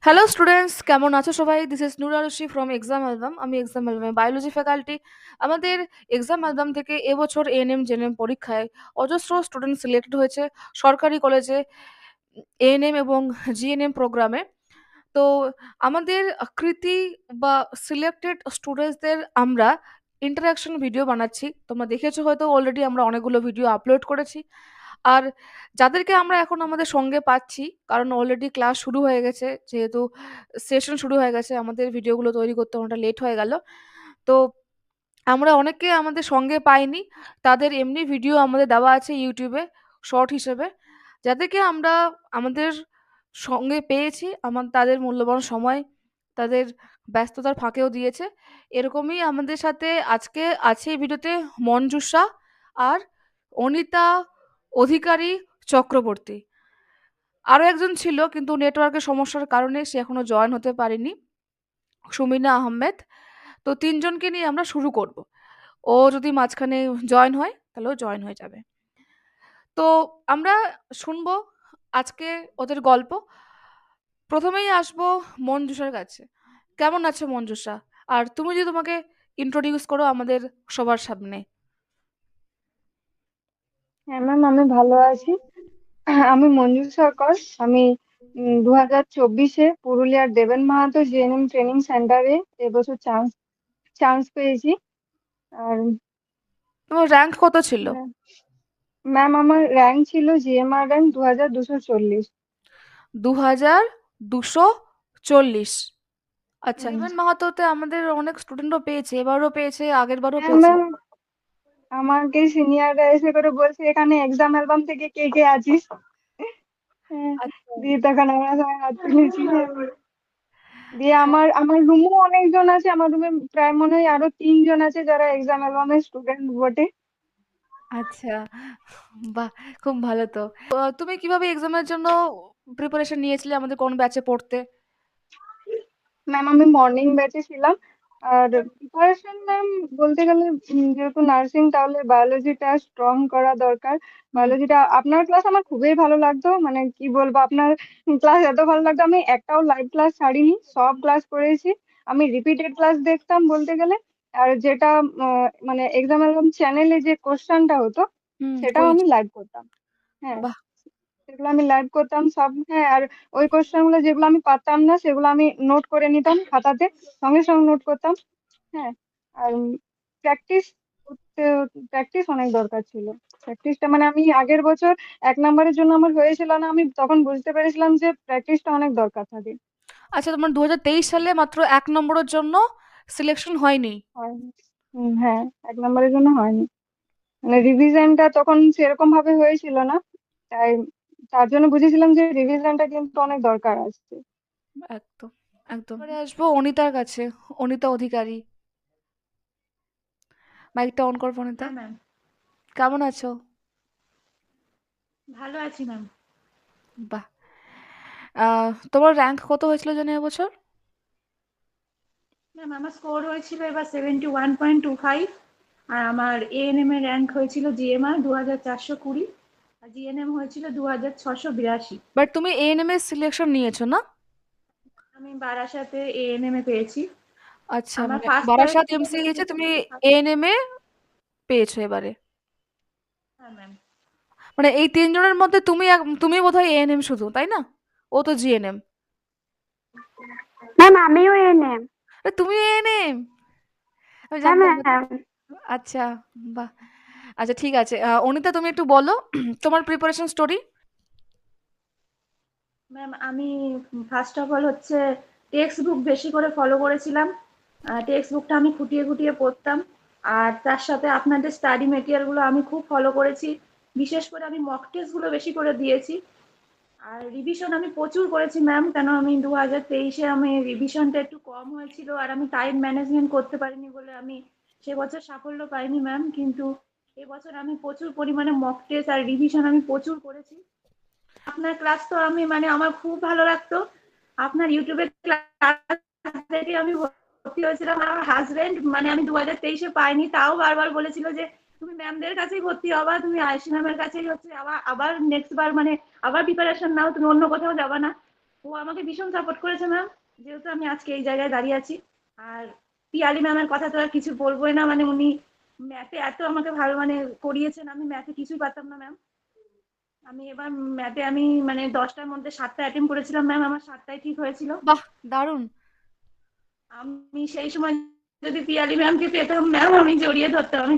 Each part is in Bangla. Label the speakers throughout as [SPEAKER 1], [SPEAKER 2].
[SPEAKER 1] হ্যালো স্টুডেন্টস, কেমন আছো সবাই? This is Noor Arshi from Exam Album. আমি এক্সাম অ্যালবামে বায়োলজি ফ্যাকাল্টি। আমাদের এক্সাম অ্যালবাম থেকে এবছর এএনএম জেএনএম পরীক্ষায় অজস্র স্টুডেন্ট সিলেক্টেড হয়েছে সরকারি কলেজে এএনএম এবং জিএনএম প্রোগ্রামে। তো আমাদের কৃতি বা সিলেক্টেড স্টুডেন্টসদের আমরা ইন্টারাকশন ভিডিও বানাচ্ছি। তোমরা দেখেছো হয়তো অলরেডি আমরা অনেকগুলো ভিডিও আপলোড করেছি। আর যাদেরকে আমরা এখন আমাদের সঙ্গে পাচ্ছি, কারণ অলরেডি ক্লাস শুরু হয়ে গেছে, যেহেতু সেশন শুরু হয়ে গেছে, আমাদের ভিডিওগুলো তৈরি করতে অনেকটা লেট হয়ে গেল। তো আমরা অনেককে আমাদের সঙ্গে পাইনি, তাদের এমনি ভিডিও আমাদের দেওয়া আছে ইউটিউবে শর্ট হিসেবে। যাদেরকে আমরা আমাদের সঙ্গে পেয়েছি, তাদের মূল্যবান সময় তাদের ব্যস্ততার ফাঁকেও দিয়েছে। এরকমই আমাদের সাথে আজকে আছে এই ভিডিওতে মঞ্জুষা আর অনিতা অধিকারী চক্রবর্তী। আরও একজন ছিল, কিন্তু নেটওয়ার্কের সমস্যার কারণে সে এখনো জয়েন হতে পারেনি, সুমিনা আহমেদ। তো তিনজনকে নিয়ে আমরা শুরু করব। ও যদি মাঝখানে জয়েন হয় তাহলেও জয়েন হয়ে যাবে। তো আমরা শুনবো আজকে ওদের গল্প। প্রথমেই আসবো মঞ্জুষার কাছে। কেমন আছো মঞ্জুষা? আর তুমি যদি তোমাকে ইন্ট্রোডিউস করো আমাদের সবার সামনে।
[SPEAKER 2] হ্যাঁ ম্যাম, আমি ভালো আছি। আমি মঞ্জু সরকার। আমি 2024-এ পুরুলিয়ার দেবেন মাহাতো জিএনএম ট্রেনিং সেন্টারে এবছর চান্স চান্স পেয়েছি। আর
[SPEAKER 1] তোমার র্যাঙ্ক কত ছিল?
[SPEAKER 2] ম্যাম, আমার র্যাঙ্ক ছিল জিএমআর র্যাঙ্ক 2240।
[SPEAKER 1] 2240। আচ্ছা,
[SPEAKER 2] হুম।
[SPEAKER 1] ইভেন মাহাতোতে আমাদের অনেক স্টুডেন্টও পেয়েছে, এবারও পেয়েছে, আগের বারও
[SPEAKER 2] হ্যাঁ
[SPEAKER 1] পেয়েছে।
[SPEAKER 2] ম্যাম, আমাকে সিনিয়ররা এসে করে বলছে এখানে এক্সাম অ্যালবাম থেকে কে কে আছিস। হ্যাঁ,
[SPEAKER 1] আচ্ছা
[SPEAKER 2] দিয়ে তখন আমরা সবাই হাত তুলেছি। দিয়ে আমার আমার রুমও অনেকজন আছে। আমার রুমে প্রায় মনে হয় আরো 3 জন আছে যারা এক্সাম অ্যালবামের স্টুডেন্ট বটে।
[SPEAKER 1] আচ্ছা, বাহ, খুব ভালো তো। তুমি কিভাবে এক্সামের জন্য প্রিপারেশন নিয়েছিলে? আমাদের কোন ব্যাচে পড়তে?
[SPEAKER 2] ম্যাম, আমি মর্নিং ব্যাচে ছিলাম। আর প্রিপারেশন ম্যাম বলতে গেলে, যেহেতু নার্সিং, তাহলে বায়োলজিটা স্ট্রং করা দরকার।
[SPEAKER 1] হুম।
[SPEAKER 2] বায়োলজিটা, আপনার ক্লাস আমার খুবই ভালো লাগতো, মানে কি বলবো, আপনার ক্লাস এত ভালো লাগতো, আমি একটাও লাইভ ক্লাস ছাড়িনি, সব ক্লাস করেছি। আমি রিপিটেড ক্লাস দেখতাম বলতে গেলে। আর যেটা মানে এক্সাম এরকম চ্যানেলে যে কোশ্চেনটা হতো,
[SPEAKER 1] হুম,
[SPEAKER 2] সেটাও
[SPEAKER 1] কুইজ।
[SPEAKER 2] আমি লাইভ করতাম। হ্যাঁ,
[SPEAKER 1] বাহ।
[SPEAKER 2] সেগুলো আমি লাইভ করতাম সব। হ্যাঁ, আর ওই কোশ্চেন গুলো যেগুলো আমি পারতাম না সেগুলো আমি নোট করে নিতাম খাতাতে, সঙ্গে সঙ্গে নোট করতাম। হ্যাঁ। আর প্র্যাকটিস করতে প্র্যাকটিস অনেক দরকার ছিল। প্র্যাকটিসটা মানে আমি আগের বছর 1 নম্বরের জন্য আমার হয়েছিল না, আমি তখন বুঝতে পেরেছিলাম যে প্র্যাকটিসটা অনেক দরকার থাকে।
[SPEAKER 1] আচ্ছা, তোমার 2023 সালে মাত্র 1 নম্বরের জন্য সিলেকশন হয়নি?
[SPEAKER 2] হয়নি। হ্যাঁ, 1 নম্বরের জন্য হয়নি। মানে রিভিশনটা তখন সেরকম ভাবে হয়েছিল না, তাই তার জন্য বুঝেছিলাম যে রিভিশনটা কিন্তু অনেক দরকার আছে।
[SPEAKER 1] একদম, একদম। এবারে আসবো অনিতার কাছে। অনিতা অধিকারী, মাইকটা অন করবো অনিতা।
[SPEAKER 3] হ্যাঁ ম্যাম,
[SPEAKER 1] কেমন আছো?
[SPEAKER 3] ভালো আছি ম্যাম।
[SPEAKER 1] বাহ। তোমার র্যাঙ্ক কত হয়েছিল জানো এবছর?
[SPEAKER 3] ম্যাম, আমার স্কোর হয়েছিল এবার 71.25। আর আমার এএনএম এর র্যাঙ্ক হয়েছিল জিএমআর 2420, আর জিএনএম হয়েছিল 2682।
[SPEAKER 1] বাট তুমি এএনএম এর সিলেকশন নিয়েছো না?
[SPEAKER 3] আমি বারাসাতে এএনএম এ পেয়েছি।
[SPEAKER 1] আচ্ছা,
[SPEAKER 3] আমার
[SPEAKER 1] মানে
[SPEAKER 3] ফার্স্ট
[SPEAKER 1] বারাসাত
[SPEAKER 3] প্রায়োরিটি
[SPEAKER 1] এমসি গেছে, তুমি
[SPEAKER 3] হচ্ছে।
[SPEAKER 1] এএনএম এ পেয়েছো এবারে।
[SPEAKER 3] হ্যাঁ ম্যাম।
[SPEAKER 1] মানে এই তিনজনের মধ্যে তুমি বোধহয় এএনএম শুধু, তাই না? ও তো জিএনএম।
[SPEAKER 4] ম্যাম, আমিও এএনএম।
[SPEAKER 1] তুমি এএনএম? আমি
[SPEAKER 4] হ্যাঁ
[SPEAKER 1] জানতাম না তো।
[SPEAKER 4] ম্যাম।
[SPEAKER 1] আচ্ছা, বাহ। আচ্ছা, ঠিক আছে। অনিতা, তুমি একটু বলো তোমার প্রিপারেশন স্টোরি।
[SPEAKER 3] ম্যাম, আমি ফার্স্ট অফ অল হচ্ছে টেক্সট বুক বেশি করে ফলো করেছিলাম। টেক্সট বুকটা আমি খুঁটিয়ে খুঁটিয়ে পড়তাম। আর তার সাথে আপনাদের স্টাডি মেটেরিয়ালগুলো আমি খুব ফলো করেছি। বিশেষ করে আমি মক টেস্টগুলো বেশি করে দিয়েছি। আর রিভিশন আমি প্রচুর করেছি ম্যাম, কেন আমি 2023-এ আমি রিভিশনটা একটু কম হয়েছিল আর আমি টাইম ম্যানেজমেন্ট করতে পারিনি বলে আমি সে বছর সাফল্য পাইনি ম্যাম। কিন্তু এবছর আমি প্রচুর পরিমাণে মক টেস্ট আর রিভিশন আমি প্রচুর করেছি। আপনার ক্লাস তো আমি মানে আমার খুব ভালো লাগতো। আপনার ইউটিউবের ক্লাস থেকে আমি ভর্তি হয়েছিলাম। আমার হাজবেন্ড মানে আমি 2023-এ পাইনি, তাও বারবার বলেছিল যে তুমি ম্যামদের কাছেই ভর্তি হবা, তুমি আয়ুষী ম্যামের কাছেই হচ্ছে আবার আবার নেক্সট বার মানে আবার প্রিপারেশন নাও, তুমি অন্য কোথাও যাবা না। ও আমাকে ভীষণ সাপোর্ট করেছে ম্যাম, যেহেতু আমি আজকে এই জায়গায় দাঁড়িয়ে আছি। আর পিয়ালি ম্যামের কথা তো আর কিছু বলবোই না, মানে উনি ম্যাথে এত আমাকে ভালো মানে করিয়েছেন, আমি ম্যাথে কিছুই পারতাম না ম্যাম। আমি এবার ম্যাথে আমি মানে 10টার মধ্যে 7টা অ্যাটেম্প করেছিলাম ম্যাম, আমার 7টাই ঠিক হয়েছিল।
[SPEAKER 1] বাহ, দারুণ।
[SPEAKER 3] আমি সেই সময় যদি পিয়ালি ম্যামকে পেতাম ম্যাম, আমি জড়িয়ে ধরতাম। আমি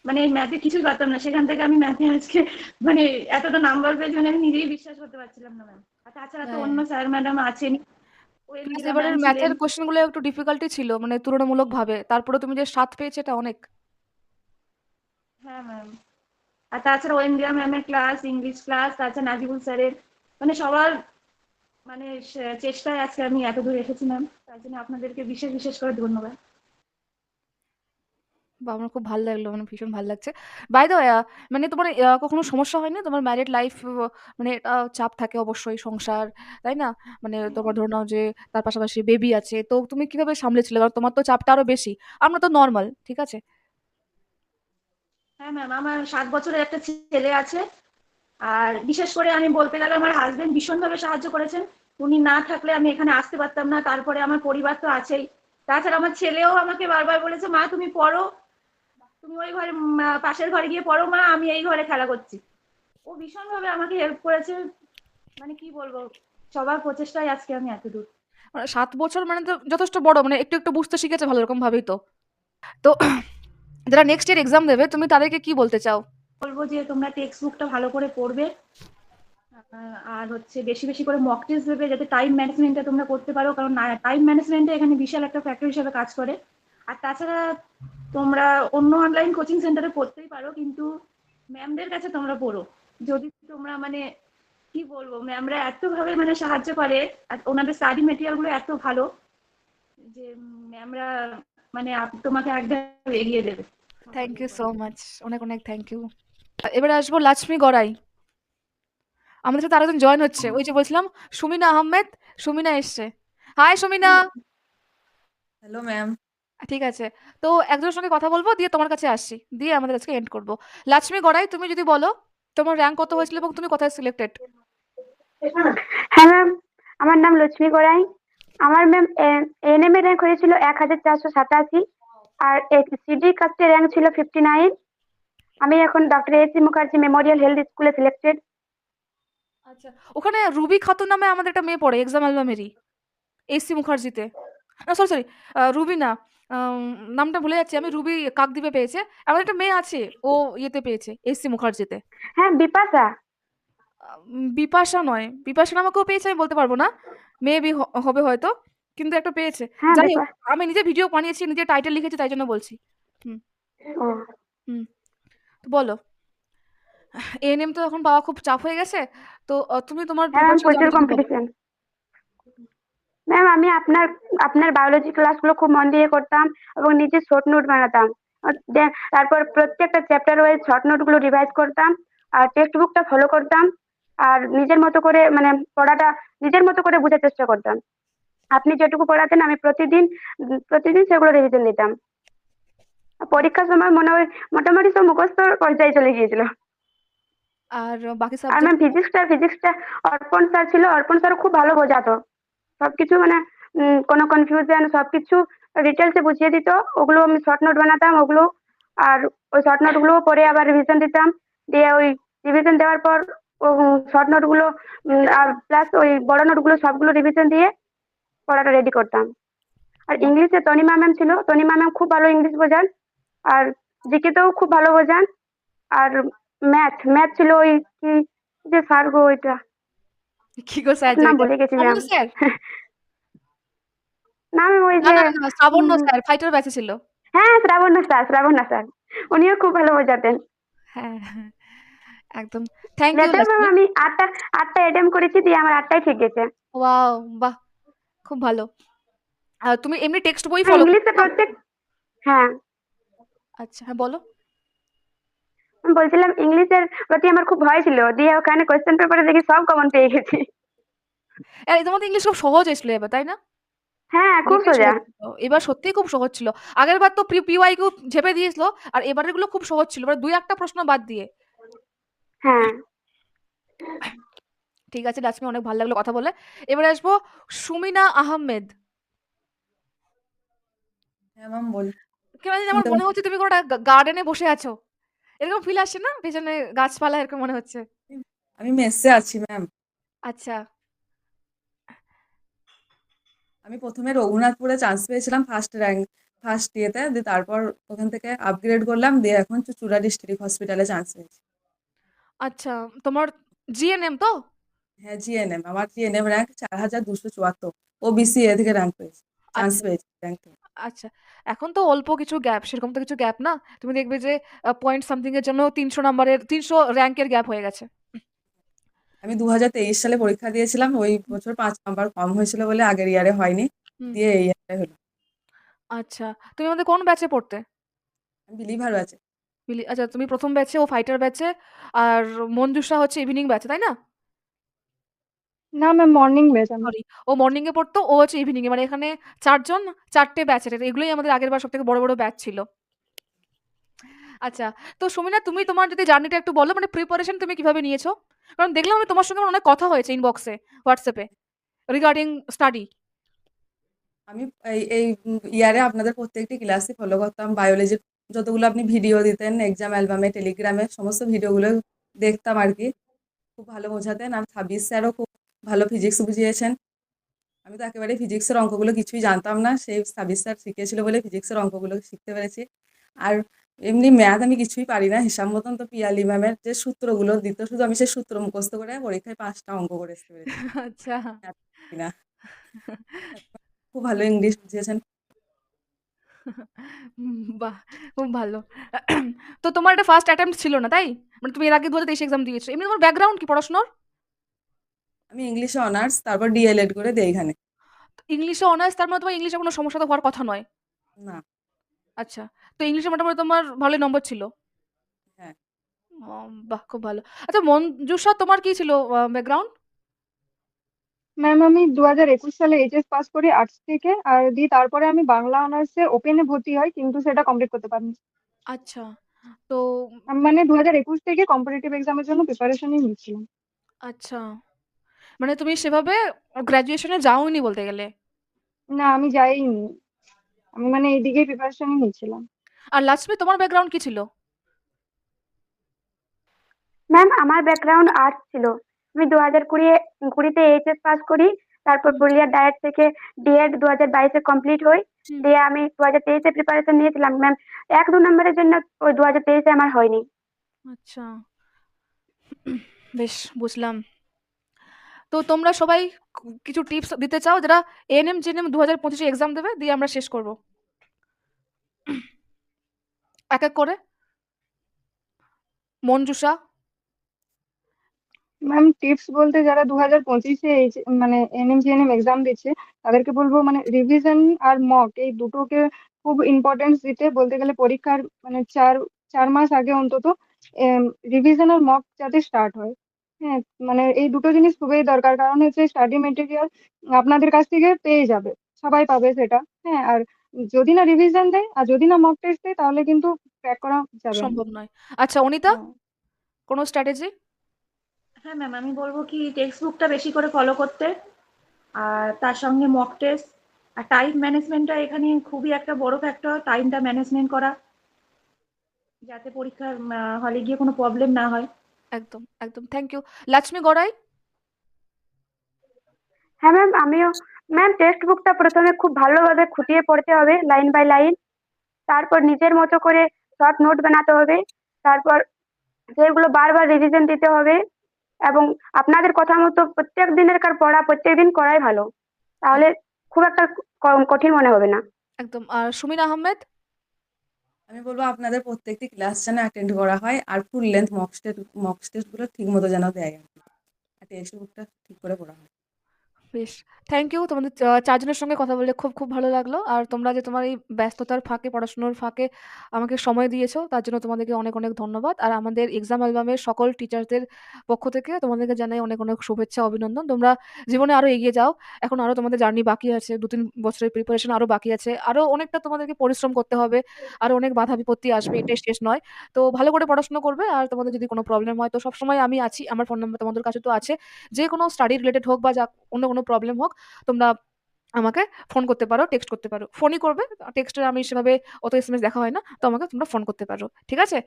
[SPEAKER 3] মানে ম্যাথে কিছুই পারতাম না, সেখান থেকে আমি ম্যাথে আজকে মানে এতটা নাম্বার পেয়েছি, মানে আমি নিজেই বিশ্বাস করতে পারছিলাম না ম্যাম। আর তাছাড়া তো
[SPEAKER 1] হ্যাঁ,
[SPEAKER 3] অন্য স্যার ম্যাডাম আছেন,
[SPEAKER 1] প্লাস
[SPEAKER 3] ওয়েন্দ্রিলা ম্যাম
[SPEAKER 1] এবারের
[SPEAKER 3] ছিলেন।
[SPEAKER 1] ম্যাথের কোশ্চেন গুলো একটু ডিফিকাল্টি ছিল, মানে তুলনামূলকভাবে। তারপরে তুমি যে 7 পেয়েছো এটা অনেক।
[SPEAKER 3] হ্যাঁ ম্যাম। আর তাছাড়া ওয়েন্দ্রিলা ম্যামের ক্লাস, ইংলিশ ক্লাস, তাছাড়া নাজিবুল স্যারের মানে সবার মানে চেষ্টায় আজকে আমি এত দূর এসেছি ম্যাম, তার জন্য আপনাদেরকে বিশেষ বিশেষ করে ধন্যবাদ।
[SPEAKER 1] বা আমার খুব ভালো লাগলো, মানে ভীষণ ভালো লাগছে। বাই দ্য ওয়ে, মানে তোমার কখনো সমস্যা হয়নি তোমার ম্যারিড লাইফ? মানে এটা চাপ থাকে অবশ্যই, সংসার, তাই না? মানে তোমার ধরে নাও যে তার পাশাপাশি বেবি আছে, তো তুমি কিভাবে সামলেছিলে? কারণ তোমার তো চাপটা আরো বেশি, আমরা তো নর্মাল, ঠিক আছে।
[SPEAKER 3] হ্যাঁ ম্যাম, আমার 7 বছরের একটা ছেলে আছে। আর বিশেষ করে আমি বলতে গেলে আমার হাজবেন্ড ভীষণভাবে সাহায্য করেছেন। উনি না থাকলে আমি এখানে আসতে পারতাম না। তারপরে আমার পরিবার তো আছেই। তাছাড়া আমার ছেলেও আমাকে বারবার বলেছে, মা তুমি পড়ো, তুমি ওই ঘরে পাশের ঘরে গিয়ে পড়ো মা, আমি এই ঘরে খেলা করছি। ও ভীষণভাবে আমাকে হেল্প করেছে। মানে কি বলবো, সবার প্রচেষ্টায় আজকে আমি এত দূর।
[SPEAKER 1] মানে 7 বছর মানে তো যথেষ্ট বড়, মানে একটু একটু বুঝতে শিখেছে ভালো রকম ভাবেই তো। তো যারা নেক্সট ইয়ার এক্সাম দেবে, তুমি তাদেরকে কি বলতে চাও?
[SPEAKER 3] বলবো যে তোমরা টেক্সট বুকটা ভালো করে পড়বে। আর হচ্ছে বেশি বেশি করে মক টেস্ট দেবে, যাতে টাইম ম্যানেজমেন্টটা তোমরা করতে পারো, কারণ টাইম ম্যানেজমেন্টটা এখানে বিশাল একটা ফ্যাক্টর হিসেবে কাজ করে। আর তাছাড়া তোমরা অন্য অনলাইন কোচিং সেন্টারে পড়তেই পারো, কিন্তু ম্যামদের কাছে তোমরা পড়ো। যদি তোমরা মানে কি বলবো, ম্যামরা এত ভাবে মানে সাহায্য করে, আর ওনাদের স্টাডি মেটেরিয়াল গুলো এত ভালো যে ম্যামরা মানে তোমাকে একদম এগিয়ে দেবে।
[SPEAKER 1] থ্যাংক ইউ সো মাচ, অনেক অনেক থ্যাংক ইউ। এবারে আসবো লাক্ষ্মী গড়াই। আমাদের সাথে আরেকজন জয়েন হচ্ছে, ওই যে বলছিলাম, সুমিনা আহমেদ। সুমিনা এসছে। হাই সুমিনা।
[SPEAKER 4] Hello ma'am.
[SPEAKER 1] ঠিক আছে, তো একজনের সঙ্গে কথা বলবো, দিয়ে তোমার কাছে আসছি, দিয়ে আমাদের আজকে এন্ড করবো। লক্ষ্মী গড়াই, তুমি যদি বলো তোমার র্যাঙ্ক কত হয়েছিল এবং তুমি কোথায় সিলেক্টেড?
[SPEAKER 5] হ্যাঁ ম্যাম, আমার নাম লক্ষ্মী গোড়াই। আমার ম্যাম এএনএম এর র্যাঙ্ক হয়েছিল 1487, আর সিডি কাস্টের র্যাঙ্ক ছিল 59। আমি এখন doctor AC Mukherjee Memorial health স্কুলে সিলেক্টেড।
[SPEAKER 1] আচ্ছা, ওখানে রুবি খাতুন নামে আমাদের একটা মেয়ে পড়ে এক্সাম অ্যালবামেরই, এসসি মুখার্জিতে। না সরি সরি, রুবি না, নামটা ভুলে যাচ্ছি আমি। রুবি কাকদ্বীপে পেয়েছে। আমার একটা মেয়ে আছে, ও ইয়েতে পেয়েছে, এসসি মুখার্জিতে।
[SPEAKER 5] হ্যাঁ, বিপাশা।
[SPEAKER 1] বিপাশা নয়, বিপাশা নামকেও পেয়েছে, আমি বলতে পারবো না, মেবি হবে হয়তো, কিন্তু একটা পেয়েছে।
[SPEAKER 5] হ্যাঁ,
[SPEAKER 1] যাই হোক, আমি নিজে ভিডিও বানিয়েছি, নিজে টাইটেল লিখেছি, তাই জন্য বলছি। হুম।
[SPEAKER 5] ও
[SPEAKER 1] হুম। তো বলো, এএনএম তো এখন পাওয়া খুব চাপ হয়ে গেছে, তো তুমি তোমার
[SPEAKER 5] হ্যাঁ ম্যাম,
[SPEAKER 1] প্রিপারেশন
[SPEAKER 5] প্রচুর
[SPEAKER 1] জানো যদি বলো।
[SPEAKER 5] কম্পিটিশন। ম্যাম, আমি আপনার আপনার বায়োলজি ক্লাসগুলো খুব মন দিয়ে করতাম এবং নিজে শর্ট নোট বানাতাম। তারপর প্রত্যেকটা চ্যাপ্টার ওয়াইজ শর্ট নোটগুলো রিভাইজ করতাম, আর টেক্সট বুকটা ফলো করতাম, আর নিজের মতো করে মানে পড়াটা নিজের মতো করে বোঝার চেষ্টা করতাম। আপনি যেটুকু পড়াতেন আমি প্রতিদিন প্রতিদিন সেগুলো রিভিশন দিতাম। পরীক্ষার সময় মনে হয় মোটামুটি সব মুখস্থ পর্যায়ে চলে গিয়েছিল।
[SPEAKER 1] আর বাকি
[SPEAKER 5] আর
[SPEAKER 1] সাবজেক্ট?
[SPEAKER 5] ম্যাম, ফিজিক্সটা অর্পণ স্যার ছিল, অর্পণ স্যার খুব ভালো বোঝাতো সবকিছু, মানে কোনো কনফিউশন সবকিছু ডিটেলসে বুঝিয়ে দিত। ওগুলো আমি শর্ট নোট বানাতাম ওগুলো, আর ওই শর্ট নোট গুলো পরে আবার রিভিশন দিতাম। দিয়ে ওই রিভিশন দেওয়ার পর শর্ট নোট গুলো আর প্লাস ওই বড় নোট গুলো সবগুলো রিভিশন দিয়ে পড়াটা রেডি করতাম। আর
[SPEAKER 1] বাহ,
[SPEAKER 5] ইংলিশে তনিমা ম্যাম ছিল, তনিমা ম্যাম খুব ভালো ইংলিশ বোঝান, আর জিকেতেও খুব ভালো বোঝান। আর ম্যাথ ম্যাথ ছিল ওই কি যে স্যার গো ওইটা,
[SPEAKER 1] কি গো স্যার
[SPEAKER 5] নাম
[SPEAKER 1] জয়টা?
[SPEAKER 5] ভুলে গেছি ম্যাম।
[SPEAKER 1] শ্রাবণ স্যার?
[SPEAKER 5] নাম ওই
[SPEAKER 1] না
[SPEAKER 5] যে
[SPEAKER 1] না না না, শ্রাবণ্য
[SPEAKER 5] উম,
[SPEAKER 1] স্যার ফাইটার ব্যাচে ছিল।
[SPEAKER 5] হ্যাঁ, শ্রাবণ স্যার উনিও খুব ভালো বোঝাতেন।
[SPEAKER 1] হ্যাঁ হ্যাঁ, একদম। থ্যাংক ইউ
[SPEAKER 5] ম্যাথেও ম্যাম
[SPEAKER 1] লক্ষ্মী।
[SPEAKER 5] আমি আটটা আটটা অ্যাটেম্প করেছি, দিয়ে আমার আটটাই ঠিক গেছে।
[SPEAKER 1] ওয়াও, বাহ, খুব ভালো। আর তুমি এমনি টেক্সট বই
[SPEAKER 5] হ্যাঁ,
[SPEAKER 1] ফলো করো
[SPEAKER 5] ইংলিশে
[SPEAKER 1] না?
[SPEAKER 5] প্রত্যেক। হ্যাঁ,
[SPEAKER 1] আচ্ছা, হ্যাঁ বলো।
[SPEAKER 5] আমি বলছিলাম ইংলিশের প্রতি আমার খুব ভয় ছিল, দিয়ে ওখানে কোয়েশ্চেন পেপারে দেখি সব কমন পেয়ে গেছি।
[SPEAKER 1] আর তোমার তো ইংলিশ খুব সহজ এসলো এবার, তাই না?
[SPEAKER 5] হ্যাঁ, খুব
[SPEAKER 1] অনেকটাই
[SPEAKER 5] সোজা।
[SPEAKER 1] সহজ ছিল। এবার সত্যিই খুব সহজ ছিল। আগের বার তো পিওয়াই কিউ ঝেপে দিয়েছিল, আর এবারের গুলো খুব সহজ ছিল, এবার দুই একটা প্রশ্ন বাদ দিয়ে।
[SPEAKER 5] হ্যাঁ।
[SPEAKER 1] ঠিক আছে লাজমি, অনেক ভালো লাগলো কথা বলে। এবারে আসবো সুমিনা আহমেদ।
[SPEAKER 4] হ্যাঁ ম্যাম, বল।
[SPEAKER 1] কেমন জানি আমার
[SPEAKER 4] শুনতে
[SPEAKER 1] মনে হচ্ছে তুমি কোনো একটা গার্ডেনে বসে আছো, এরকম ফিল আসছে না, পেছনে গাছপালা এরকম মনে হচ্ছে।
[SPEAKER 4] পাচ্ছি। আমি মেসে আছি ম্যাম।
[SPEAKER 1] আচ্ছা
[SPEAKER 4] আমি প্রথমে রঘুনাথপুরে চান্স পেয়েছিলাম ফার্স্ট ইয়েতে, দিয়ে তারপর ওখান থেকে আপগ্রেড করলাম, দিয়ে এখন চুঁচুড়া ডিস্ট্রিক্ট হসপিটালে চান্স পেয়েছি।
[SPEAKER 1] আচ্ছা, তোমার জিএনএম তো?
[SPEAKER 4] হ্যাঁ, জিএনএম। আমার জিএনএম র্যাঙ্ক 4274। ওবিসি এ থেকে র্যাঙ্ক পেয়েছি, চান্স
[SPEAKER 1] আচ্ছা
[SPEAKER 4] পেয়েছি র্যাঙ্ক থেকে।
[SPEAKER 1] আচ্ছা, এখন তো অল্প কিছু গ্যাপ, সেরকম তো কিছু গ্যাপ না। তুমি দেখবে যে পয়েন্ট সামথিং এর জন্য 300 নাম্বারের 300 র্যাঙ্কের গ্যাপ হয়ে গেছে।
[SPEAKER 4] আমি 2023 সালে পরীক্ষা দিয়েছিলাম, ওই বছর 5 নাম্বার কম হয়েছিল বলে আগের ইয়ারে হয়নি,
[SPEAKER 1] হুম।
[SPEAKER 4] দিয়ে এই ইয়ারে হলো।
[SPEAKER 1] আচ্ছা, তুমি আমাদের কোন ব্যাচে পড়তে?
[SPEAKER 4] আমি বিলিভার আছে।
[SPEAKER 1] আচ্ছা, তুমি প্রথম ব্যাচে, ও ফাইটার ব্যাচে, আর মঞ্জুষা হচ্ছে ইভিনিং ব্যাচে, তাই না?
[SPEAKER 2] না ম্যাম, মর্নিং ব্যাচ আমি।
[SPEAKER 1] সরি, ও মর্নিং এ পড়তো, ও হচ্ছে ইভিনিং এ। মানে এখানে 4 জন 4টে ব্যাচের, এগুলোই আমাদের আগের বার সবথেকে বড় বড় ব্যাচ ছিল। আচ্ছা, তো সুমিনা, তুমি তোমার যদি জার্নিটা একটু বলো, মানে প্রিপারেশন তুমি কিভাবে নিয়েছো? কারণ দেখলাম আমি তোমার সঙ্গে আমার অনেক কথা হয়েছে ইনবক্সে, হোয়াটসঅ্যাপে, রিগার্ডিং স্টাডি।
[SPEAKER 4] আমি এই এই ইয়ারে আপনাদের প্রত্যেকটি ক্লাসই ফলো করতাম। বায়োলজির যতগুলো আপনি ভিডিও দিতেন এক্সাম অ্যালবামে, টেলিগ্রামে, সমস্ত ভিডিওগুলো দেখতাম আর কি। খুব ভালো বোঝাতেন, আর সাব্বির স্যারও খুব ভালো ফিজিক্স বুঝিয়েছেন। আমি তো একেবারে ফিজিক্সের অঙ্কগুলো কিছুই জানতাম না, সেই সাব্বির স্যার শিখিয়েছিল বলে ফিজিক্সের অঙ্কগুলো শিখতে পেরেছি। আর এমনি ম্যাথ আমি কিছুই পারি না হিসাব মতন, তো পিয়ালি ম্যামের যে সূত্রগুলো দিত, শুধু আমি সেই সূত্র মুখস্থ করে পরীক্ষায় 5টা অঙ্ক করে আসতে পেরেছি।
[SPEAKER 1] আচ্ছা।
[SPEAKER 4] ম্যাথ পারি না। খুব ভালো ইংলিশ বুঝিয়েছেন।
[SPEAKER 1] বাহ! খুব ভালো। তো তোমার এটা ফার্স্ট অ্যাটেম্প্ট ছিল না, তাই? মানে তুমি এর আগে 2023 এক্সাম দিয়েছো। এমনি তোমার ব্যাকগ্রাউন্ড কি পড়াশোনার?
[SPEAKER 4] আমি ইংলিশে অনার্স, তারপর ডিএলএড করে দিই এখানে।
[SPEAKER 1] ইংলিশে অনার্স, তার মানে তোমার ইংলিশে কোনো সমস্যা তো হওয়ার কথা নয়।
[SPEAKER 4] না।
[SPEAKER 1] আচ্ছা। তো ইংলিশে মোটামুটি তোমার ভালোই নম্বর ছিল।
[SPEAKER 4] হ্যাঁ।
[SPEAKER 1] বাহ! খুব ভালো। আচ্ছা মঞ্জুষা, তোমার কি ছিল ব্যাকগ্রাউন্ড?
[SPEAKER 2] ম্যাম আমি 2021 সালে এইচএস পাস করি আর্টস থেকে, আর দিয়ে তারপরে আমি বাংলা অনার্সে ওপেনে ভর্তি হই, কিন্তু সেটা কমপ্লিট করতে পারিনি।
[SPEAKER 1] আচ্ছা। তো
[SPEAKER 2] আমি মানে 2021 থেকে কম্পিটিটিভ এক্সামের জন্য প্রিপারেশনই নিচ্ছিলাম।
[SPEAKER 1] আচ্ছা। মানে তুমি সেভাবে গ্র্যাজুয়েশনে যাওনি বলতে গেলে।
[SPEAKER 2] না, আমি যাইনি। আমি মানে এইদিকেই প্রিপারেশনই নিচ্ছিলাম।
[SPEAKER 1] আর লাজমি, তোমার ব্যাকগ্রাউন্ড কি ছিল?
[SPEAKER 5] ম্যাম আমার ব্যাকগ্রাউন্ড আর্টস ছিল। আমি 2020-তে এইচএস পাস করি, তারপর
[SPEAKER 1] হুম,
[SPEAKER 5] পুরুলিয়া ডায়েট থেকে ডিএড 2022-এ কমপ্লিট হই।
[SPEAKER 1] হুম।
[SPEAKER 5] দিয়ে আমি 2023-এ প্রিপারেশন নিয়েছিলাম ম্যাম। 1-2 নম্বরের জন্য ওই 2023-এ আমার হয়নি।
[SPEAKER 1] আচ্ছা, বেশ বুঝলাম। তো তোমরা সবাই কিছু টিপস দিতে চাও যারা এএনএম জেএনএম 2025 এক্সাম দেবে, দিয়ে আমরা শেষ করব এক এক করে। মঞ্জুষা।
[SPEAKER 2] ম্যাম টিপস বলতে, যারা 2025-এ মানে এনএম এক্সাম দিচ্ছে, তাদেরকে বলবো মানে রিভিশন আর মক এই দুটোকে খুব ইম্পর্টেন্স দিতে। বলতে গেলে পরীক্ষার মানে 4 মাস আগে অন্তত রিভিশন আর মক যাতে স্টার্ট হয়। হ্যাঁ, মানে এই দুটো জিনিস খুবই দরকার, কারণ হচ্ছে স্টাডি মেটেরিয়াল আপনাদের কাছ থেকে পেয়ে যাবে, সবাই পাবে সেটা। হ্যাঁ, আর যদি না রিভিশন দেয় আর যদি না মক টেস্ট দেয়, তাহলে কিন্তু ক্র্যাক করা যাবে না।
[SPEAKER 1] সম্ভব নয়। আচ্ছা অনিতা,
[SPEAKER 2] হ্যাঁ
[SPEAKER 1] কোনো স্ট্র্যাটেজি?
[SPEAKER 3] হ্যাঁ ম্যাম, আমি বলবো কি টেক্সট বুকটা বেশি করে ফলো করতে, আর তার সঙ্গে মক টেস্ট আর টাইম ম্যানেজমেন্টটা এখানে খুবই একটা বড় ফ্যাক্টর। টাইমটা ম্যানেজমেন্ট করা, যাতে পরীক্ষার হলে গিয়ে কোনো প্রবলেম না হয়।
[SPEAKER 1] একদম একদম, থ্যাংক ইউ। লক্ষ্মী গড়াই।
[SPEAKER 5] হ্যাঁ ম্যাম, আমিও। ম্যাম টেক্সট বুকটা প্রথমে খুব ভালোভাবে খুঁটিয়ে পড়তে হবে, লাইন বাই লাইন। তারপর নিজের মতো করে শর্ট নোট বানাতে হবে। তারপর সেগুলো বারবার রিভিশন দিতে হবে। এবং আপনাদের কথা মতো প্রত্যেক দিনের কার পড়া প্রত্যেকদিন করাই ভালো, তাহলে খুব একটা কঠিন মনে হবে না।
[SPEAKER 1] একদম। আর সুমিন আহমেদ।
[SPEAKER 4] আমি বলবো আপনাদের প্রত্যেকটি ক্লাস যেন অ্যাটেন্ড করা হয়, আর ফুল লেন্থ মক টেস্টগুলো ঠিক মতো যেন দেয় আর কি, আর টেক্সট বুকটা ঠিক করে পড়া হয়।
[SPEAKER 1] বেশ, থ্যাংক ইউ। তোমাদের চারজনের সঙ্গে কথা বলে খুব খুব ভালো লাগলো। আর তোমরা যে তোমার এই ব্যস্ততার ফাঁকে, পড়াশুনোর ফাঁকে আমাকে সময় দিয়েছো, তার জন্য তোমাদেরকে অনেক অনেক ধন্যবাদ। আর আমাদের এক্সাম অ্যালবামের সকল টিচারদের পক্ষ থেকে তোমাদেরকে জানাই অনেক অনেক শুভেচ্ছা, অভিনন্দন। তোমরা জীবনে আরো এগিয়ে যাও। এখন আরো তোমাদের জার্নি বাকি আছে, 2-3 বছরের প্রিপারেশন আরো বাকি আছে। আরো অনেকটা তোমাদেরকে পরিশ্রম করতে হবে, আরো অনেক বাধা বিপত্তি আসবে, এটাই শেষ নয়। তো ভালো করে পড়াশোনা করবে। আর তোমাদের যদি কোনো প্রবলেম হয় তো সবসময় আমি আছি, আমার ফোন নাম্বার তোমাদের কাছে তো আছে। যে কোনো স্টাডি রিলেটেড হোক বা যা অন্য কোনো প্রবলেম হোক, তোমরা আমাকে ফোন করতে পারো, টেক্সট করতে পারো। ফোনই করবে, টেক্সটে আমি সেভাবে অত এসএমএস দেখা হয় না, তো আমাকে তোমরা ফোন করতে পারো, ঠিক আছে?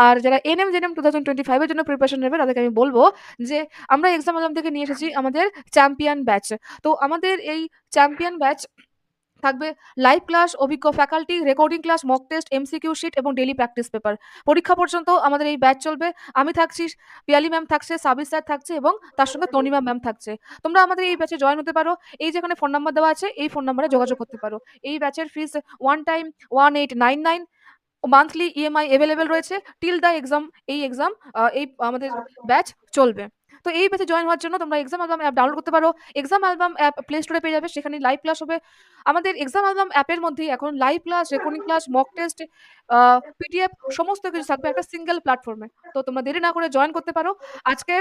[SPEAKER 1] আর যারা এনএম জেএনএম 2025 এর জন্য প্রিপারেশন নেবে তাদেরকে আমি বলবো যে আমরা এক্সাম আলম থেকে নিয়ে এসেছি আমাদের চ্যাম্পিয়ন ব্যাচ। তো আমাদের এই চ্যাম্পিয়ন ব্যাচ থাকবে লাইভ ক্লাস, অভিজ্ঞ faculty, recording class, mock test, MCQ sheet এবং ডেইলি প্র্যাকটিস পেপার। পরীক্ষা পর্যন্ত আমাদের এই ব্যাচ চলবে। আমি থাকছি, পিয়ালি ম্যাম থাকছে, সাবির স্যার থাকছে এবং তার সঙ্গে তনিমা ম্যাম থাকছে। তোমরা আমাদের এই ব্যাচে জয়েন হতে পারো। এই যেখানে ফোন নাম্বার দেওয়া আছে, এই ফোন নাম্বারে যোগাযোগ করতে পারো। এই ব্যাচের fees one time 1899, monthly EMI available রয়েছে টিল দ্য এক্সাম। এই এক্সাম এই আমাদের ব্যাচ চলবে। তো এই ব্যাচে জয়েন হওয়ার জন্য তোমরা এক্সাম অ্যালবাম অ্যাপ ডাউনলোড করতে পারো। এক্সাম অ্যালবাম অ্যাপ প্লে স্টোরে পেয়ে যাবে, সেখানে লাইভ ক্লাস হবে। আমাদের এক্সাম অ্যালবাম অ্যাপের মধ্যেই এখন live class, recording class, mock test, PDF সমস্ত কিছু থাকবে একটা সিঙ্গেল প্ল্যাটফর্মে। তো তোমরা দেরি না করে জয়েন করতে পারো। আজকে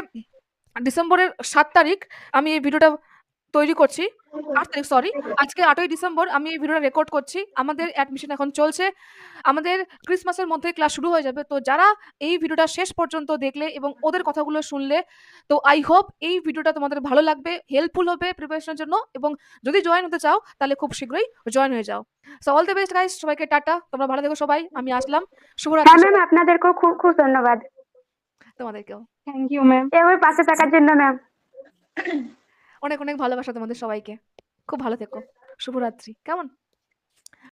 [SPEAKER 1] ডিসেম্বরের 7 তারিখ আমি এই ভিডিওটা তৈরি করছি। 8 তারিখ, সরি। আজকে 8ই ডিসেম্বর আমি এই ভিডিওটা রেকর্ড করছি। আমাদের অ্যাডমিশন এখন চলছে। আমাদের ক্রিসমাসের মধ্যে ক্লাস শুরু হয়ে যাবে। তো যারা এই ভিডিওটা শেষ পর্যন্ত দেখলে এবং ওদের কথাগুলো শুনলে, তো আই হোপ এই ভিডিওটা তোমাদের ভালো লাগবে, হেল্পফুল হবে প্রিপারেশনের জন্য। এবং যদি জয়েন হতে চাও তাহলে খুব শীঘ্রই জয়েন হয়ে যাও। So all the best guys, সবাইকে টাটা। তোমরা ভালো থেকো সবাই। আমি আসলাম।
[SPEAKER 5] হ্যাঁ
[SPEAKER 1] শুভরাত্রি
[SPEAKER 5] ম্যাম,
[SPEAKER 1] সবাই।
[SPEAKER 5] আপনাদেরকেও খুব খুব ধন্যবাদ
[SPEAKER 1] তোমাদেরকেও
[SPEAKER 2] থ্যাংক ইউ ম্যাম।
[SPEAKER 5] এভাবে পাশে থাকার জন্য ম্যাম।
[SPEAKER 1] অনেক অনেক ভালোবাসা তোমাদের সবাইকে। খুব ভালো থেকো। শুভরাত্রি। কেমন?